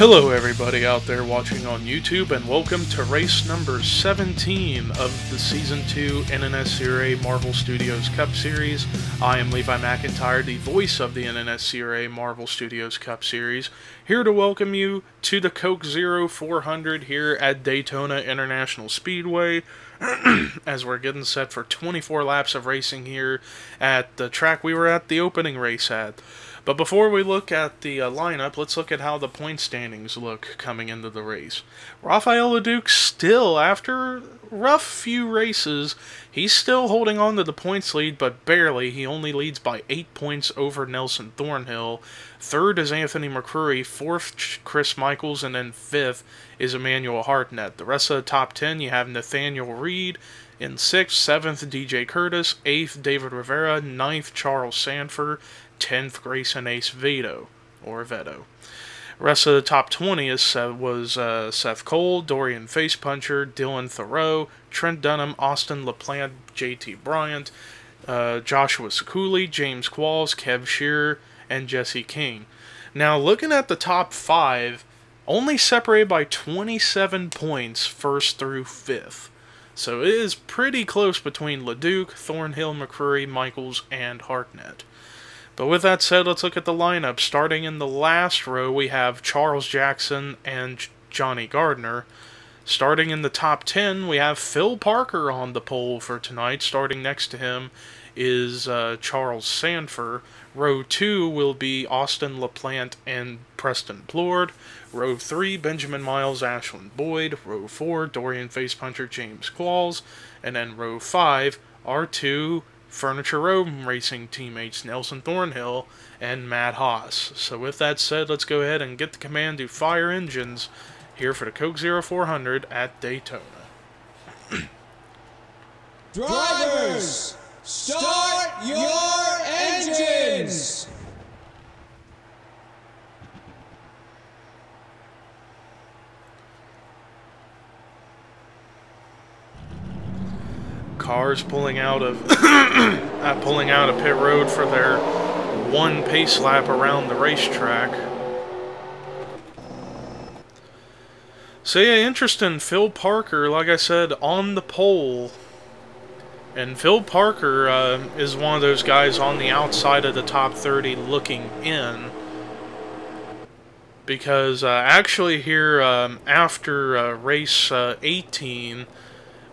Hello everybody out there watching on YouTube, and welcome to race number 17 of the Season 2 NNSCRA Marvel Studios Cup Series. I am Levi McIntyre, the voice of the NNSCRA Marvel Studios Cup Series, here to welcome you to the Coke Zero 400 here at Daytona International Speedway, as we're getting set for 24 laps of racing here at the track we were at the opening race at. But before we look at the lineup, let's look at how the point standings look coming into the race. Rafael Leduc still, after a rough few races, he's still holding on to the points lead, but barely. He only leads by 8 points over Nelson Thornhill. Third is Anthony McCrory, fourth Chris Michaels, and then fifth is Emmanuel Hartnett. The rest of the top 10, you have Nathaniel Reed in 6th, 7th DJ Curtis, 8th David Rivera, 9th Charles Sanford, 10th Grayson Ace Veto. Rest of the top 20 was Seth Cole, Dorian Facepuncher, Dylan Thoreau, Trent Dunham, Austin LaPlante, JT Bryant, Joshua Sekuli, James Qualls, Kev Shearer, and Jesse King. Now, looking at the top 5, only separated by 27 points, 1st through 5th. So it is pretty close between Leduc, Thornhill, McCrory, Michaels, and Hartnett. But with that said, let's look at the lineup. Starting in the last row, we have Charles Jackson and Johnny Gardner. Starting in the top 10, we have Phil Parker on the pole for tonight. Starting next to him is Charles Sanford. Row 2 will be Austin LaPlante and Preston Plord. Row 3, Benjamin Miles, Ashland Boyd. Row 4, Dorian Facepuncher, James Qualls. And then row 5, R2 Furniture Road Racing teammates Nelson Thornhill and Matt Haas. So with that said, let's go ahead and get the command to fire engines here for the Coke Zero 400 at Daytona. Drivers, start your engines! Cars pulling out of pit road for their one pace lap around the racetrack. So yeah, interesting. Phil Parker, like I said, on the pole. And Phil Parker is one of those guys on the outside of the top 30 looking in. Because actually here, after race 18,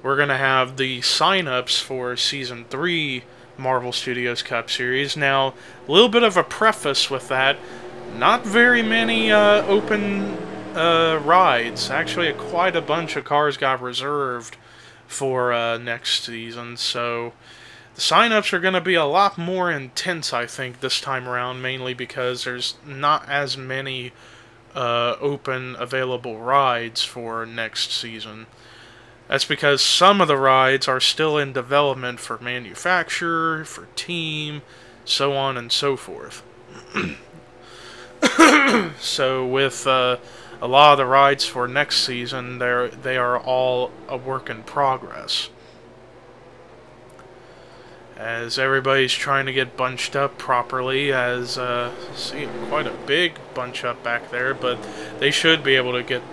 we're going to have the sign-ups for Season 3 Marvel Studios Cup Series. Now, a little bit of a preface with that. Not very many open rides. Actually, quite a bunch of cars got reserved for next season. So, the sign-ups are going to be a lot more intense, I think, this time around. Mainly because there's not as many open available rides for next season. That's because some of the rides are still in development for manufacturer, for team, so on and so forth. So with a lot of the rides for next season, they are all a work in progress. As everybody's trying to get bunched up properly, as see quite a big bunch up back there, but they should be able to get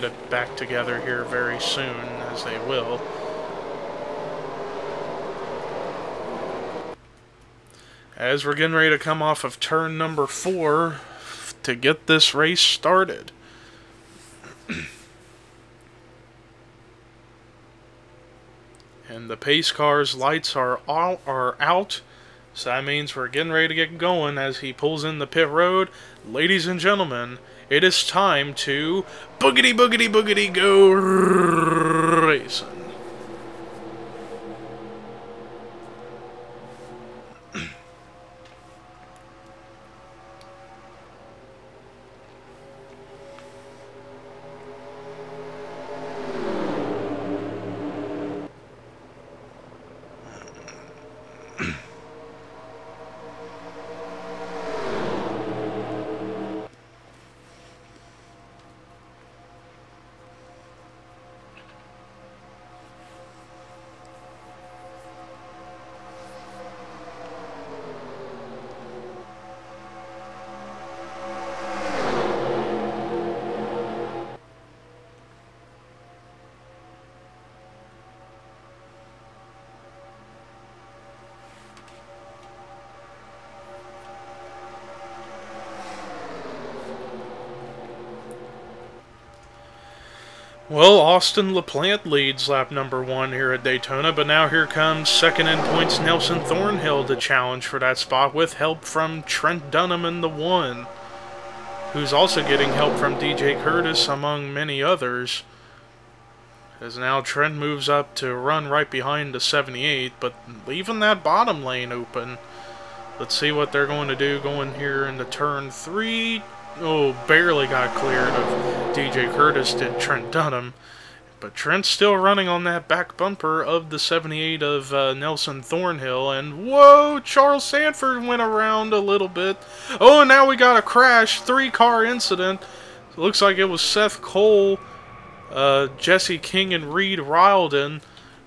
it back together here very soon, as they will. As we're getting ready to come off of turn number 4 to get this race started. And the pace car's lights are out, so that means we're getting ready to get going as he pulls in the pit road. Ladies and gentlemen, it is time to boogity boogity boogity go racing. Well, Austin LaPlante leads lap number 1 here at Daytona, but now here comes second in points Nelson Thornhill to challenge for that spot with help from Trent Dunham in the 1, who's also getting help from DJ Curtis among many others. As now Trent moves up to run right behind the 78, but leaving that bottom lane open. Let's see what they're going to do going here into turn 3. Oh, barely got cleared of DJ Curtis, did Trent Dunham. But Trent's still running on that back bumper of the 78 of Nelson Thornhill. And whoa, Charles Sanford went around a little bit. Oh, and now we got a crash, 3-car incident. It looks like it was Seth Cole, Jesse King, and Reed Rylden.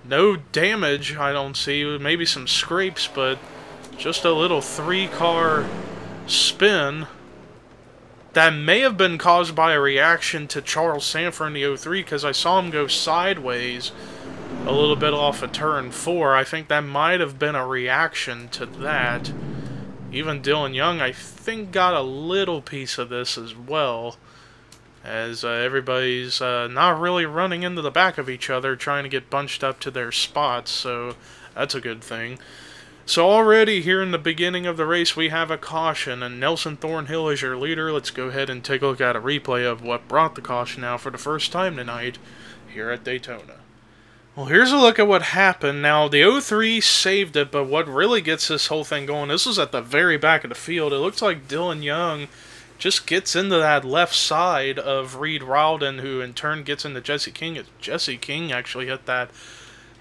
No damage, I don't see. Maybe some scrapes, but just a little 3-car spin. That may have been caused by a reaction to Charles Sanford in the 03, because I saw him go sideways a little bit off of turn 4. I think that might have been a reaction to that. Even Dylan Young, I think, got a little piece of this as well, as everybody's not really running into the back of each other, trying to get bunched up to their spots, so that's a good thing. So already here in the beginning of the race, we have a caution, and Nelson Thornhill is your leader. Let's go ahead and take a look at a replay of what brought the caution now for the first time tonight here at Daytona. Well, here's a look at what happened. Now, the 03 saved it, but what really gets this whole thing going, this was at the very back of the field. It looks like Dylan Young just gets into that left side of Reed Rylden, who in turn gets into Jesse King. Jesse King actually hit that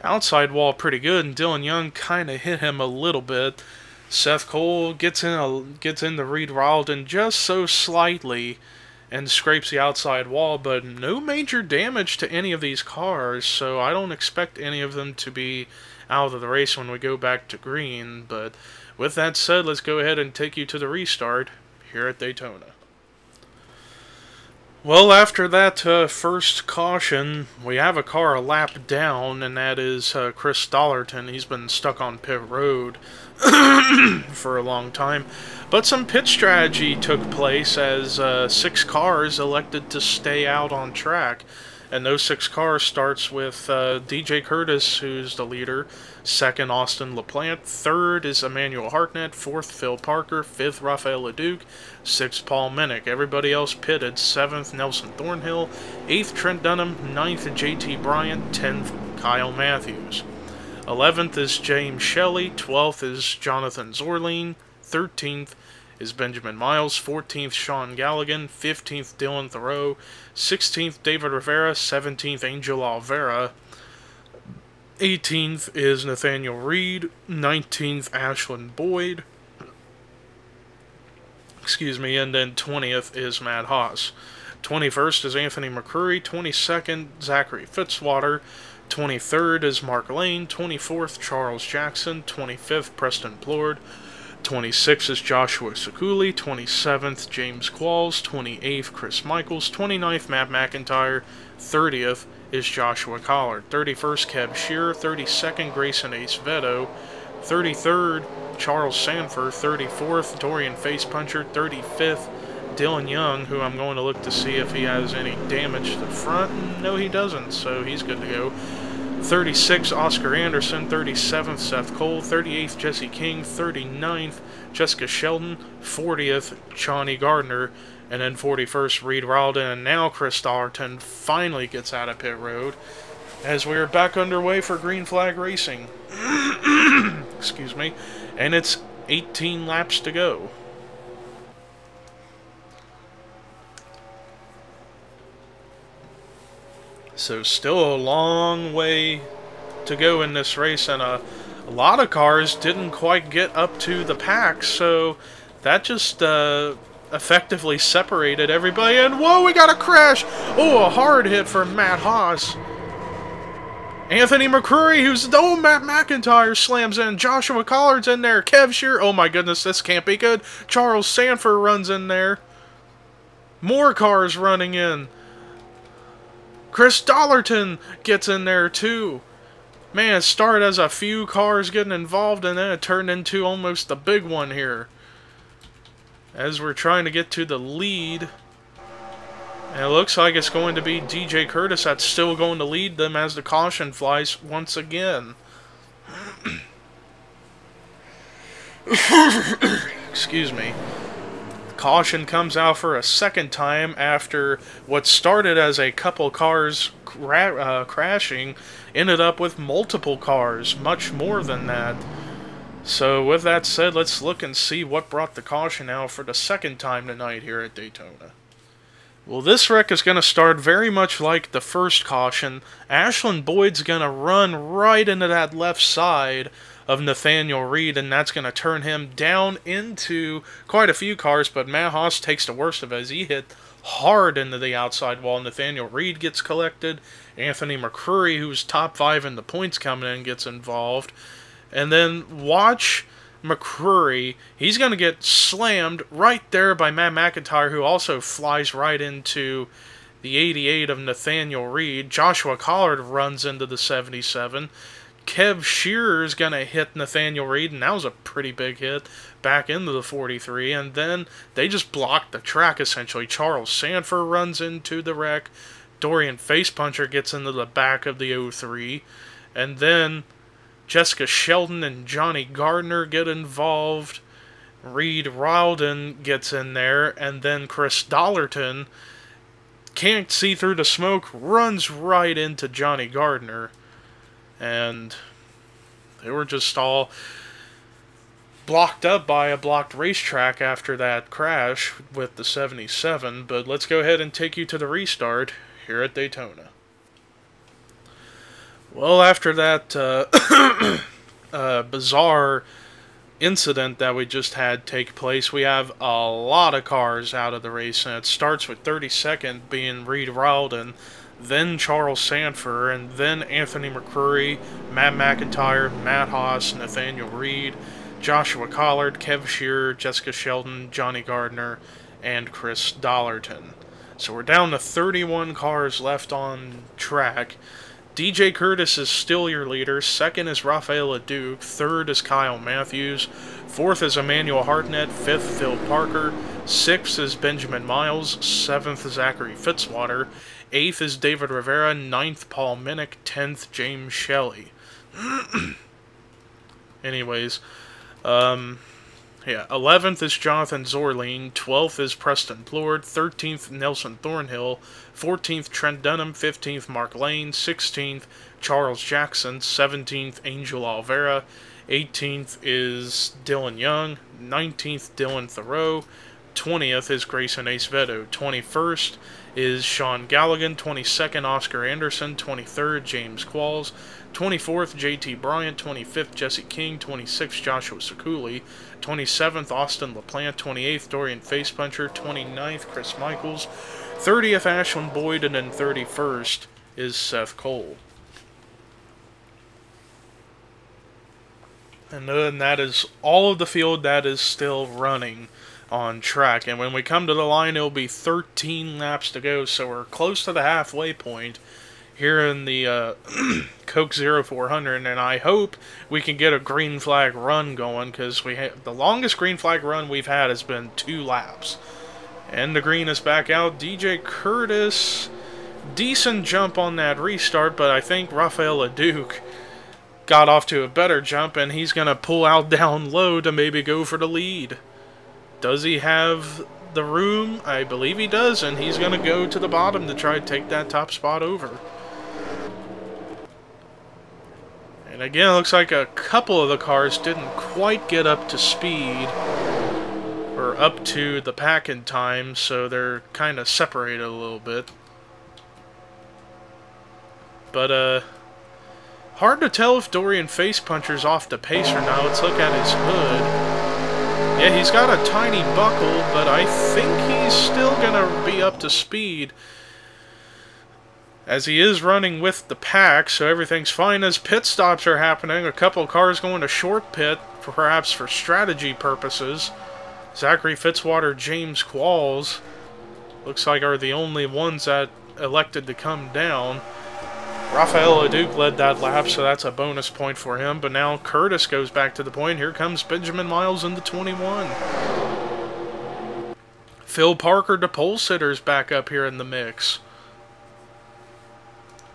outside wall pretty good, and Dylan Young kind of hit him a little bit. Seth Cole gets into Reed Rylden just so slightly and scrapes the outside wall, but no major damage to any of these cars, so I don't expect any of them to be out of the race when we go back to green. But with that said, let's go ahead and take you to the restart here at Daytona. Well, after that first caution, we have a car a lap down, and that is Chris Dollarton. He's been stuck on pit road for a long time. But some pit strategy took place as 6 cars elected to stay out on track. And those 6 cars starts with DJ Curtis, who's the leader. 2nd, Austin LaPlante. 3rd is Emmanuel Hartnett. 4th, Phil Parker. 5th, Rafael LeDuc. 6th, Paul Minnick. Everybody else pitted. 7th, Nelson Thornhill. 8th, Trent Dunham. 9th, JT Bryant. 10th, Kyle Matthews. 11th is James Shelley. 12th is Jonathan Zorline. 13th is Benjamin Miles. 14th, Sean Galligan. 15th, Dylan Thoreau. 16th, David Rivera. 17th, Angel Alvera. 18th is Nathaniel Reed. 19th, Ashland Boyd. Excuse me, and then 20th is Matt Haas. 21st is Anthony McCurry. 22nd, Zachary Fitzwater. 23rd is Mark Lane. 24th, Charles Jackson. 25th, Preston Plord. 26th is Joshua Sekuli. 27th, James Qualls. 28th, Chris Michaels. 29th, Matt McIntyre. 30th is Joshua Collard. 31st, Kev Shearer. 32nd, Grayson Ace Veto. 33rd, Charles Sanford. 34th, Dorian Facepuncher. 35th, Dylan Young, who I'm going to look to see if he has any damage to the front. No, he doesn't, so he's good to go. 36th, Oscar Anderson. 37th, Seth Cole. 38th, Jesse King. 39th, Jessica Sheldon. 40th, Johnny Gardner. And then 41st, Reed Rylden. And now Chris Dollarton finally gets out of pit road as we're back underway for green flag racing. Excuse me. And it's 18 laps to go. So still a long way to go in this race, and a lot of cars didn't quite get up to the pack, so that just effectively separated everybody. And whoa, we got a crash! Oh, a hard hit for Matt Haas. Anthony McCurry, Matt McIntyre slams in. Joshua Collard's in there. Kev Shearer, oh my goodness, this can't be good. Charles Sanford runs in there. More cars running in. Chris Dollarton gets in there too. Man, it started as a few cars getting involved, and then it turned into almost the big one here. As we're trying to get to the lead And it looks like it's going to be DJ Curtis that's still going to lead them as the caution flies once again. Excuse me. Caution comes out for a second time after what started as a couple cars crashing ended up with multiple cars, much more than that. So with that said, let's look and see what brought the caution out for the second time tonight here at Daytona. Well, this wreck is going to start very much like the first caution. Ashland Boyd's going to run right into that left side of Nathaniel Reed, and that's going to turn him down into quite a few cars, but Matt Haas takes the worst of it as he hit hard into the outside wall. Nathaniel Reed gets collected. Anthony McCrory, who's top 5 in the points coming in, gets involved. And then watch McCrory. He's going to get slammed right there by Matt McIntyre, who also flies right into the 88 of Nathaniel Reed. Joshua Collard runs into the 77. Kev Shearer is going to hit Nathaniel Reed, and that was a pretty big hit, back into the 43, and then they just blocked the track, essentially. Charles Sanford runs into the wreck. Dorian Facepuncher gets into the back of the 03, and then Jessica Sheldon and Johnny Gardner get involved. Reed Rowden gets in there, and then Chris Dollarton can't see through the smoke, runs right into Johnny Gardner. And they were just all blocked up by a blocked racetrack after that crash with the 77. But let's go ahead and take you to the restart here at Daytona. Well, after that bizarre incident that we just had take place, we have a lot of cars out of the race, and it starts with 32nd being Reed Rowden, then Charles Sanford, and then Anthony McCrory, Matt McIntyre, Matt Haas, Nathaniel Reed, Joshua Collard, Kev Shearer, Jessica Sheldon, Johnny Gardner, and Chris Dollarton. So we're down to 31 cars left on track. DJ Curtis is still your leader. Second is Rafael LeDuc. Third is Kyle Matthews. Fourth is Emmanuel Hartnett. Fifth, Phil Parker. Sixth is Benjamin Miles. Seventh, Zachary Fitzwater. Eighth is David Rivera. Ninth, Paul Minnick. 10th, James Shelley. Anyways, 11th is Jonathan Zorline. 12th is Preston Plord. 13th, Nelson Thornhill. 14th, Trent Dunham. 15th, Mark Lane. 16th, Charles Jackson. 17th, Angel Alvera. 18th is Dylan Young. 19th, Dylan Thoreau. 20th is Grayson Acevedo. 21st is Sean Galligan. 22nd, Oscar Anderson. 23rd, James Qualls. 24th, JT Bryant. 25th, Jesse King. 26th, Joshua Sekuli. 27th, Austin LaPlante. 28th, Dorian Facepuncher. 29th, Chris Michaels. 30th, Ashland Boyd. And then 31st is Seth Cole. And then that is all of the field that is still running on track. And when we come to the line, it'll be 13 laps to go. So we're close to the halfway point here in the Coke 0400, and I hope we can get a green flag run going, because the longest green flag run we've had has been 2 laps. And the green is back out. DJ Curtis, decent jump on that restart, but I think Rafael LeDuc got off to a better jump, and he's going to pull out down low to maybe go for the lead. Does he have the room? I believe he does, and he's going to go to the bottom to try to take that top spot over. And again, it looks like a couple of the cars didn't quite get up to speed, or up to the pack in time, so they're kind of separated a little bit. But, hard to tell if Dorian Facepuncher's off the pace or not. Let's look at his hood. Yeah, he's got a tiny buckle, but I think he's still going to be up to speed, as he is running with the pack, so everything's fine as pit stops are happening. A couple cars going to short pit, perhaps for strategy purposes. Zachary Fitzwater, James Qualls, looks like are the only ones that elected to come down. Rafael LeDuc led that lap, so that's a bonus point for him. But now Curtis goes back to the point. Here comes Benjamin Miles in the 21. Phil Parker, the pole sitter's back up here in the mix.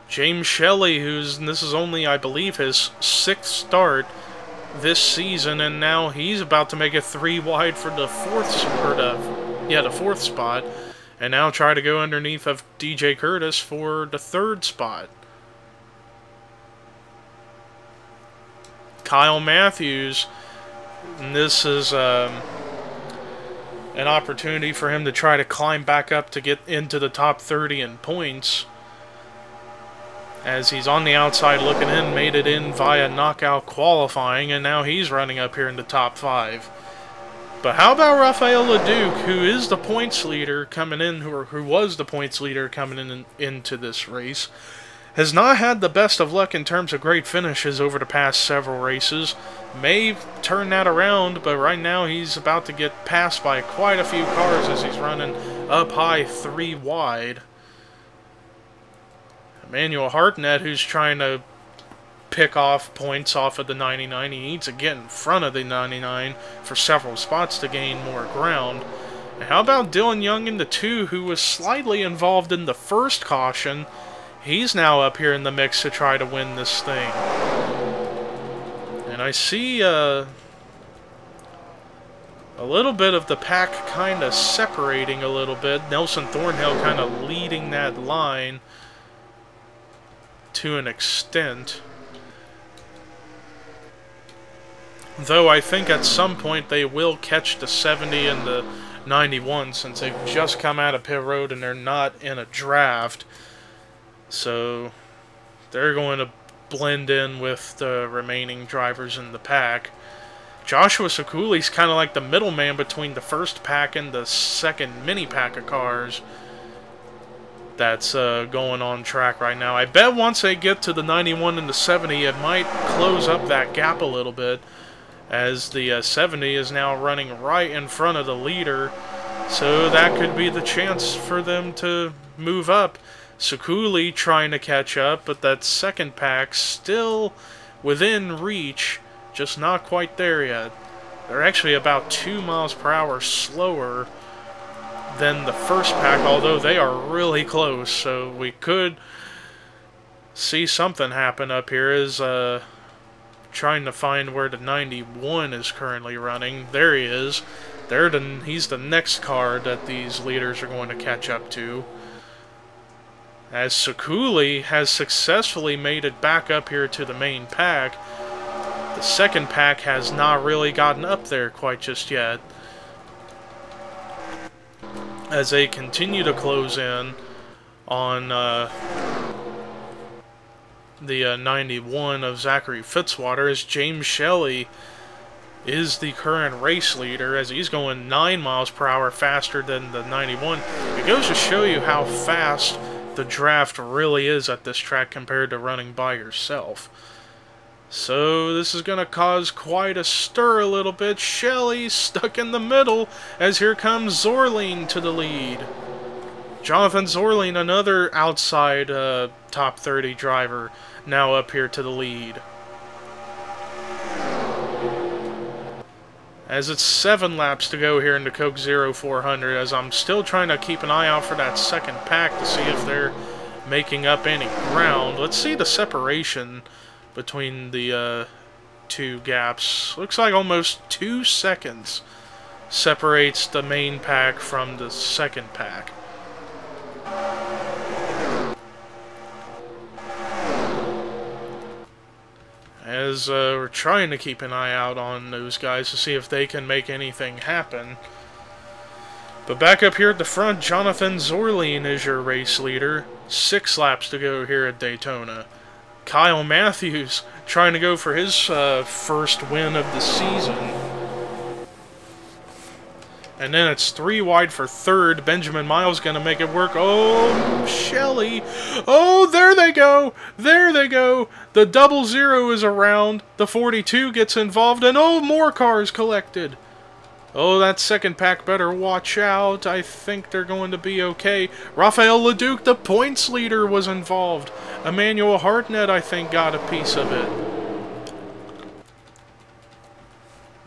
James Shelley, this is only, I believe, his 6th start this season, and now he's about to make it 3 wide for the 4th spot, and now try to go underneath of DJ Curtis for the 3rd spot. Kyle Matthews, and this is an opportunity for him to try to climb back up to get into the top 30 in points, as he's on the outside looking in, made it in via knockout qualifying, and now he's running up here in the top 5. But how about Rafael LeDuc, who is the points leader coming in, who was the points leader coming into this race, has not had the best of luck in terms of great finishes over the past several races. May turn that around, but right now he's about to get passed by quite a few cars as he's running up high 3 wide. Emmanuel Hartnett, who's trying to pick off points off of the 99. He needs to get in front of the 99 for several spots to gain more ground. And how about Dylan Young in the 2, who was slightly involved in the first caution? He's now up here in the mix to try to win this thing. And I see a little bit of the pack kind of separating a little bit. Nelson Thornhill kind of leading that line to an extent. Though I think at some point they will catch the 70 and the 91, since they've just come out of pit road and they're not in a draft. So they're going to blend in with the remaining drivers in the pack. Joshua Sakuli's kind of like the middleman between the first pack and the second mini pack of cars that's going on track right now. I bet once they get to the 91 and the 70, it might close up that gap a little bit, as the 70 is now running right in front of the leader, so that could be the chance for them to move up. Sakuli trying to catch up, but that second pack still within reach, just not quite there yet. They're actually about 2 miles per hour slower than the first pack, although they are really close, so we could see something happen up here. Is trying to find where the 91 is currently running. There he is. He's the next car that these leaders are going to catch up to, as Sakuli has successfully made it back up here to the main pack. The second pack has not really gotten up there quite just yet, as they continue to close in on the 91 of Zachary Fitzwater, as James Shelley is the current race leader, as he's going 9 miles per hour faster than the 91. It goes to show you how fast the draft really is at this track compared to running by yourself. So this is going to cause quite a stir a little bit. Shelley stuck in the middle, as here comes Zorline to the lead. Jonathan Zorline, another outside top 30 driver, now up here to the lead. As it's 7 laps to go here in the Coke Zero 400, as I'm still trying to keep an eye out for that second pack to see if they're making up any ground. Let's see the separation between the 2 gaps. Looks like almost 2 seconds separates the main pack from the second pack. As we're trying to keep an eye out on those guys to see if they can make anything happen. But back up here at the front, Jonathan Zorline is your race leader. 6 laps to go here at Daytona. Kyle Matthews trying to go for his first win of the season. And then it's 3 wide for third. Benjamin Miles going to make it work. Oh, Shelley. Oh, there they go. There they go. The 00 is around. The 42 gets involved. And oh, more cars collected. Oh, that second pack better watch out. I think they're going to be okay. Rafael LeDuc, the points leader, was involved. Emmanuel Hartnett, I think, got a piece of it.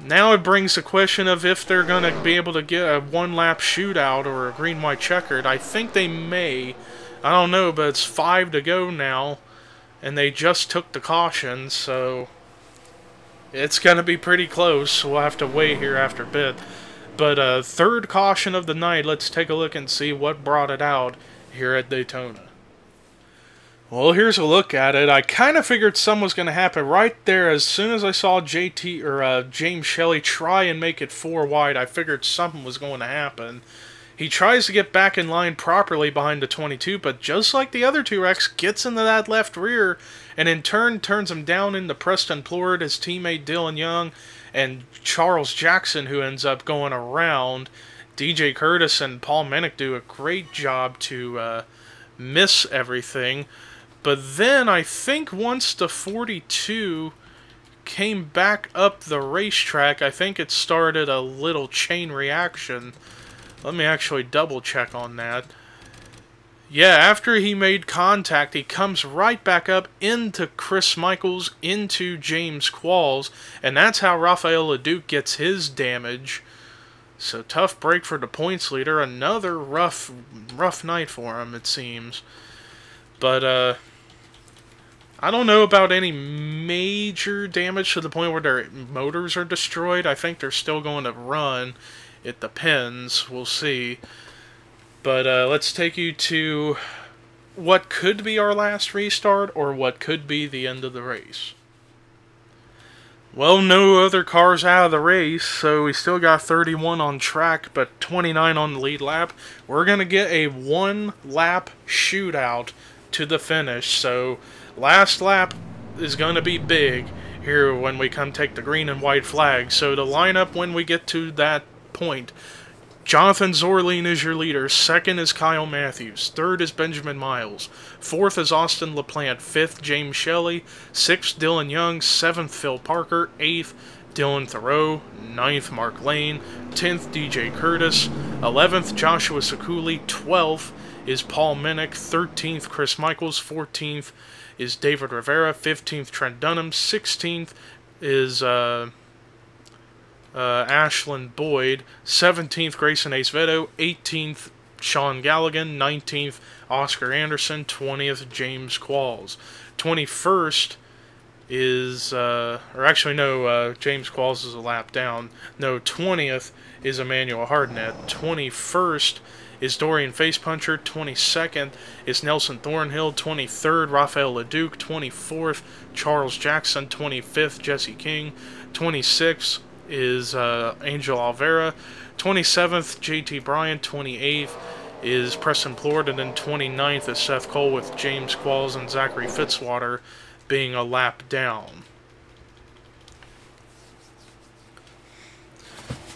Now it brings the question of if they're going to be able to get a one-lap shootout or a green-white checkered. I think they may. I don't know, but it's 5 to go now, and they just took the caution, so it's going to be pretty close. We'll have to wait here after a bit. But third caution of the night, let's take a look and see what brought it out here at Daytona. Well, here's a look at it. I kind of figured something was going to happen right there. As soon as I saw James Shelley try and make it 4 wide, I figured something was going to happen. He tries to get back in line properly behind the 22, but just like the other 2 wrecks, gets into that left rear, and in turn turns him down into Preston Plord, his teammate Dylan Young, and Charles Jackson, who ends up going around. DJ Curtis and Paul Mennick do a great job to miss everything. But then I think once the 42 came back up the racetrack, I think it started a little chain reaction. Let me actually double check on that. Yeah, after he made contact, he comes right back up into Chris Michaels, into James Qualls, and that's how Rafael Leduc gets his damage. So tough break for the points leader. Another rough night for him, it seems. But I don't know about any major damage to the point where their motors are destroyed. I think they're still going to run. It depends. We'll see. But let's take you to what could be our last restart or what could be the end of the race. Well, no other cars out of the race, so we still got 31 on track, but 29 on the lead lap. We're going to get a 1-lap shootout to the finish, so last lap is going to be big here when we come take the green and white flag. So the lineup when we get to that point: Jonathan Zorleen is your leader. Second is Kyle Matthews. Third is Benjamin Miles. Fourth is Austin LaPlante. Fifth, James Shelley. Sixth, Dylan Young. Seventh, Phil Parker. Eighth, Dylan Thoreau. Ninth, Mark Lane. 10th, DJ Curtis. 11th, Joshua Sekuli. 12th is Paul Mennick. 13th, Chris Michaels. 14th is David Rivera. 15th, Trent Dunham. 16th is Ashlyn Boyd. 17th, Grayson Acevedo. 18th, Sean Galligan. 19th, Oscar Anderson. 20th, James Qualls. 21st is, James Qualls is a lap down. No, 20th is Emmanuel Hardnett. 21st is Dorian Facepuncher. 22nd is Nelson Thornhill. 23rd, Rafael Leduc. 24th, Charles Jackson. 25th, Jesse King. 26th is Angel Alvera. 27th, JT Bryant. 28th is Preston Plord, and then 29th is Seth Cole, with James Qualls and Zachary Fitzwater being a lap down.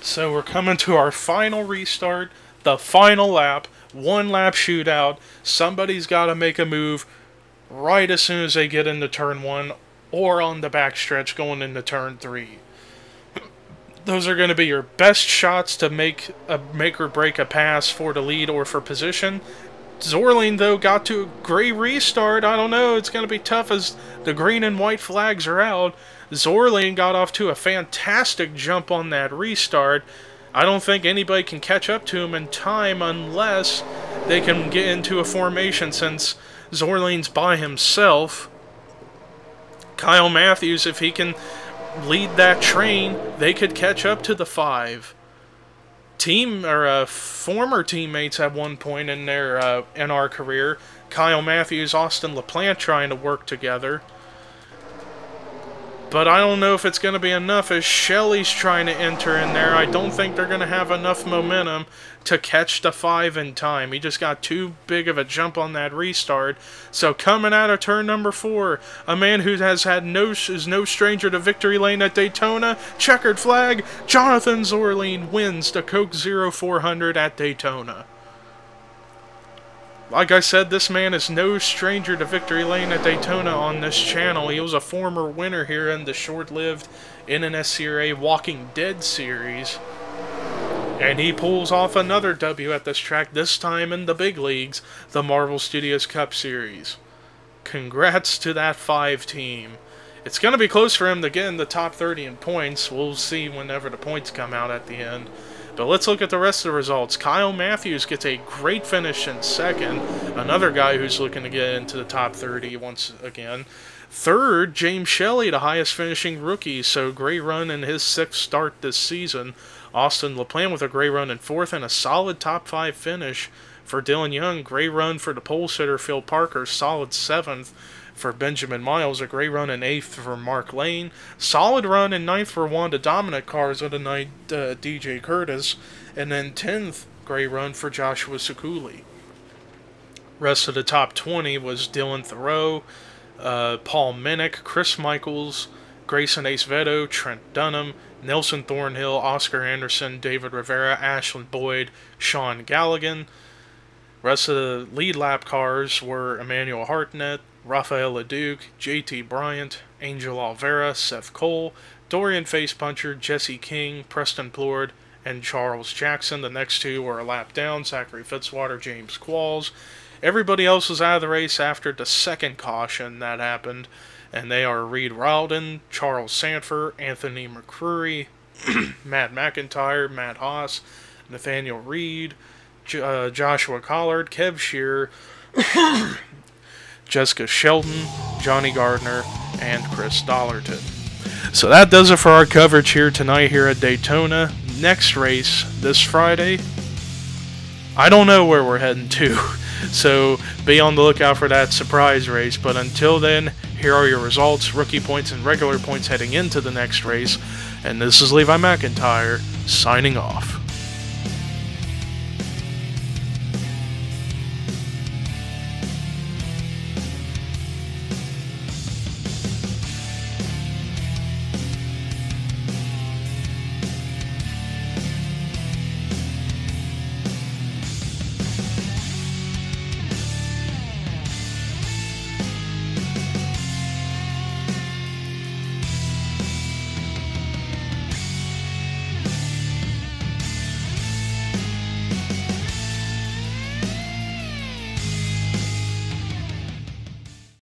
So we're coming to our final restart, the final lap, 1-lap shootout. Somebody's got to make a move right as soon as they get into turn 1 or on the backstretch going into turn 3. Those are going to be your best shots to make or break a pass for the lead or for position. Zorleen, though, got to a great restart. I don't know. It's going to be tough as the green and white flags are out. Zorleen got off to a fantastic jump on that restart. I don't think anybody can catch up to him in time unless they can get into a formation, since Zorleen's by himself. Kyle Matthews, if he can lead that train, they could catch up to the 5. Former teammates at one point in their in our career, Kyle Matthews, Austin LaPlante, trying to work together. But I don't know if it's going to be enough, as Shelley's trying to enter in there. I don't think they're going to have enough momentum to catch the 5 in time. He just got too big of a jump on that restart. So coming out of turn number 4, a man who is no stranger to victory lane at Daytona, checkered flag, Jonathan Zorleen wins the Coke 0400 at Daytona. Like I said, this man is no stranger to victory lane at Daytona on this channel. He was a former winner here in the short-lived NNSCRA Walking Dead series. And he pulls off another W at this track, this time in the big leagues, the Marvel Studios Cup Series. Congrats to that 5 team. it's going to be close for him to get in the top 30 in points. We'll see whenever the points come out at the end. But let's look at the rest of the results. Kyle Matthews gets a great finish in second. Another guy who's looking to get into the top 30 once again. Third, James Shelley, the highest finishing rookie. So great run in his 6th start this season. Austin LaPlante with a great run in 4th and a solid top 5 finish for Dylan Young. Great run for the pole sitter Phil Parker. Solid 7th. For Benjamin Miles, a great run in 8th for Mark Lane. Solid run in 9th for Wanda Dominic Cars of the night, DJ Curtis. And then 10th, great run for Joshua Sekuli. Rest of the top 20 was Dylan Thoreau, Paul Minnick, Chris Michaels, Grayson Ace Veto, Trent Dunham, Nelson Thornhill, Oscar Anderson, David Rivera, Ashlyn Boyd, Sean Galligan. Rest of the lead lap cars were Emmanuel Hartnett, Rafael LeDuc, JT Bryant, Angel Alvera, Seth Cole, Dorian Facepuncher, Jesse King, Preston Plord, and Charles Jackson. The next two were a lap down, Zachary Fitzwater, James Qualls. Everybody else was out of the race after the second caution that happened, and they are Reed Rowden, Charles Sanford, Anthony McCreary, Matt McIntyre, Matt Haas, Nathaniel Reed, Joshua Collard, Kev Shearer, Jessica Shelton, Johnny Gardner, and Chris Dollarton. So that does it for our coverage here tonight here at Daytona. Next race this Friday, I don't know where we're heading to, so be on the lookout for that surprise race. But until then, here are your results, rookie points and regular points heading into the next race. And this is Levi McIntyre signing off.